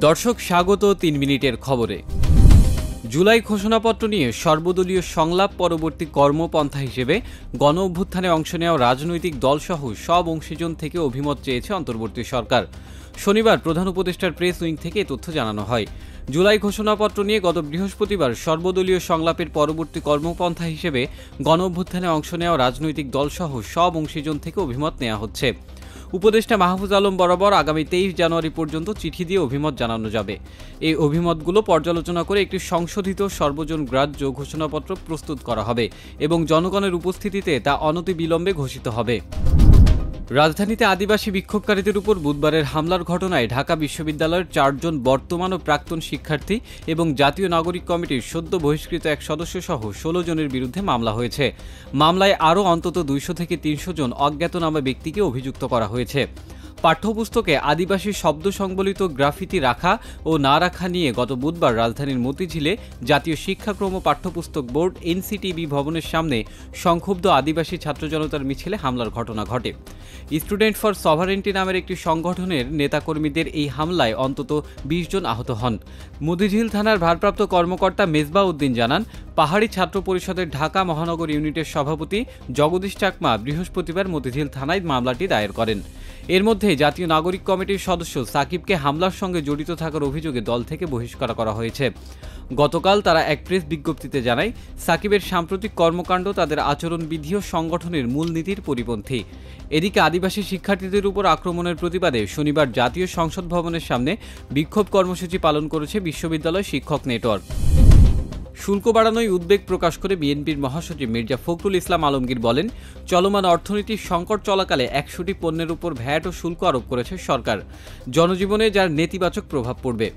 দর্শক স্বাগত ৩ মিনিটের খবরে। জুলাই ঘোষণাপত্র নিয়ে সর্বদলীয় সংলাপ পরবর্তী কর্মপন্থা হিসেবে গণ অভ্যুত্থানে অংশ নেওয়া রাজনৈতিক দলসহ সব অংশীজন থেকে অভিমত চেয়েছে অন্তর্বর্তী সরকার। শনিবার প্রধান উপদেষ্টার প্রেস উইং থেকে এ তথ্য জানানো হয়। জুলাই ঘোষণাপত্র নিয়ে গত বৃহস্পতিবার সর্বদলীয় সংলাপের পরবর্তী কর্মপন্থা হিসেবে গণ অভ্যুত্থানে অংশ নেওয়া রাজনৈতিক দলসহ সব অংশীজন থেকে অভিমত নেওয়া হচ্ছে। উপদেষ্টা মাহফুজ আলম বরাবর আগামী ২৩ জানুয়ারি পর্যন্ত চিঠি দিয়ে অভিমত জানানো যাবে। এই অভিমতগুলো পর্যালোচনা করে একটি সংশোধিত সর্বজন গ্রাহ্য ঘোষণাপত্র প্রস্তুত করা হবে এবং জনগণের উপস্থিতিতে তা অনতিবিলম্বে ঘোষিত হবে। রাজধানীতে আদিবাসী বিক্ষোভকারীদের উপর বুধবারের হামলার ঘটনায় ঢাকা বিশ্ববিদ্যালয়ের ৪ জন বর্তমান ও প্রাক্তন শিক্ষার্থী এবং জাতীয় নাগরিক কমিটির সদ্য বহিষ্কৃত এক সদস্যসহ ১৬ জনের বিরুদ্ধে মামলা হয়েছে। মামলায় আরও অন্তত ২০০ থেকে ৩০০ জন অজ্ঞাতনামা ব্যক্তিকে অভিযুক্ত করা হয়েছে। পাঠ্যপুস্তকে আদিবাসী শব্দ সংবলিত গ্রাফিতি রাখা ও না রাখা নিয়ে গত বুধবার রাজধানীর মতিঝিলে জাতীয় শিক্ষাক্রম ও পাঠ্যপুস্তক বোর্ড এনসিটিবি ভবনের সামনে সংক্ষুব্ধ আদিবাসী ছাত্র জনতার মিছিলে হামলার ঘটনা ঘটে। স্টুডেন্ট ফর সভারেন্টি নামের একটি সংগঠনের নেতাকর্মীদের এই হামলায় অন্তত ২০ জন আহত হন। মতিঝিল থানার ভারপ্রাপ্ত কর্মকর্তা মেজবা উদ্দিন জানান, পাহাড়ি ছাত্র পরিষদের ঢাকা মহানগর ইউনিটের সভাপতি জগদীশ চাকমা বৃহস্পতিবার মতিঝিল থানায় মামলাটি দায়ের করেন। এর মধ্যে জাতীয় নাগরিক কমিটির সদস্য সাকিবকে হামলার সঙ্গে জড়িত থাকার অভিযোগে দল থেকে বহিষ্কার করা হয়েছে। গতকাল তারা এক প্রেস বিজ্ঞপ্তিতে জানায়, সাকিবের সাম্প্রতিক কর্মকাণ্ড তাদের আচরণবিধি ও সংগঠনের মূলনীতির পরিপন্থী। এদিকে আদিবাসী শিক্ষার্থীদের উপর আক্রমণের প্রতিবাদে শনিবার জাতীয় সংসদ ভবনের সামনে বিক্ষোভ কর্মসূচি পালন করেছে বিশ্ববিদ্যালয় শিক্ষক নেটওয়ার্ক। শুল্ক বাড়ানোয় উদ্বেগ প্রকাশ করে বিএনপির মহাসচিব মির্জা ফখরুল ইসলাম আলমগীর বলেন, চলমান অর্থনীতির সংকট চলাকালে ১০০টি পণ্যের উপর ভ্যাট ও শুল্ক আরোপ করেছে সরকার, জনজীবনে যার নেতিবাচক প্রভাব পড়বে।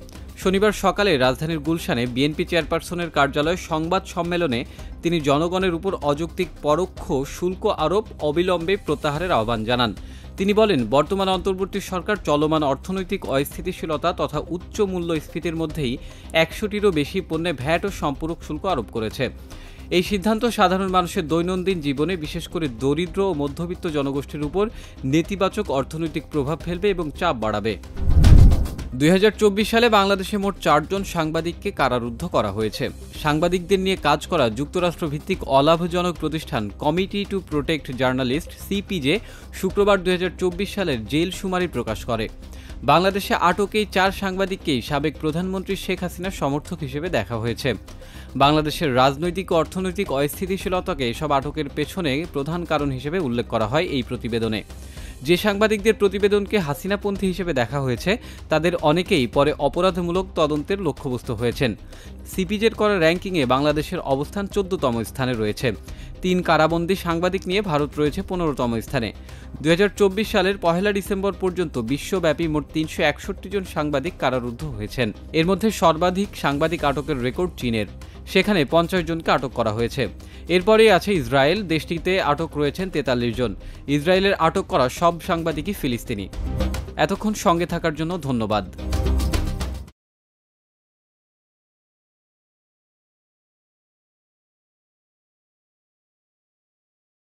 শনিবার সকালে রাজধানীর গুলশানে বিএনপি চেয়ারপারসনের কার্যালয়ে সংবাদ সম্মেলনে তিনি জনগণের উপর অযৌক্তিক পরোক্ষ শুল্ক আরোপ অবিলম্বে প্রত্যাহারের আহ্বান জানান। তিনি বলেন, বর্তমান অন্তর্বর্তী সরকার চলমান অর্থনৈতিক অস্থিতিশীলতা তথা উচ্চ মূল্যস্ফীতির মধ্যেই ১০০টিরও বেশি পণ্যে ভ্যাট ও সম্পূরক শুল্ক আরোপ করেছে। এই সিদ্ধান্ত সাধারণ মানুষের দৈনন্দিন জীবনে, বিশেষ করে দরিদ্র ও মধ্যবিত্ত জনগোষ্ঠীর উপর নেতিবাচক অর্থনৈতিক প্রভাব ফেলবে এবং চাপ বাড়াবে। ২০২৪ সালে বাংলাদেশে মোট ৪ জন সাংবাদিককে কারারুদ্ধ করা হয়েছে। সাংবাদিকদের নিয়ে কাজ করা যুক্তরাষ্ট্রভিত্তিক অলাভজনক প্রতিষ্ঠান committee to protect journalist CPJ শুক্রবার ২০২৪ সালের জেল শুমারি প্রকাশ করে। বাংলাদেশে আটক এই ৪ সাংবাদিককেই সাবেক প্রধানমন্ত্রী শেখ হাসিনার সমর্থক হিসেবে দেখা হয়েছে। বাংলাদেশের রাজনৈতিক ও অর্থনৈতিক অস্থিতিশীলতাকে এসব আটকের পেছনে প্রধান কারণ হিসেবে উল্লেখ করা হয় এই প্রতিবেদনে। যে সাংবাদিকদের প্রতিবেদনকে হাসিনাপন্থী হিসেবে দেখা হয়েছে তাদের অনেকেই পরে অপরাধমূলক তদন্তের লক্ষ্যবস্তু হয়েছেন। সিপিজের করা র্যাঙ্কিংয়ে বাংলাদেশের অবস্থান ১৪তম স্থানে রয়েছে। ৩ কারাবন্দী সাংবাদিক নিয়ে ভারত রয়েছে ১৫তম স্থানে। ২০২৪ সালের ১ ডিসেম্বর পর্যন্ত বিশ্বব্যাপী মোট ৩৬১ জন সাংবাদিক কারারুদ্ধ হয়েছেন। এর মধ্যে সর্বাধিক সাংবাদিক আটকের রেকর্ড চীনের, সেখানে ৫০ জনকে আটক করা হয়েছে। এরপরেই আছে ইসরায়েল, দেশটিতে আটক রয়েছেন ৪৩ জন। ইসরায়েলের আটক করা সব সাংবাদিকই ফিলিস্তিনি। এতক্ষণ সঙ্গে থাকার জন্য ধন্যবাদ।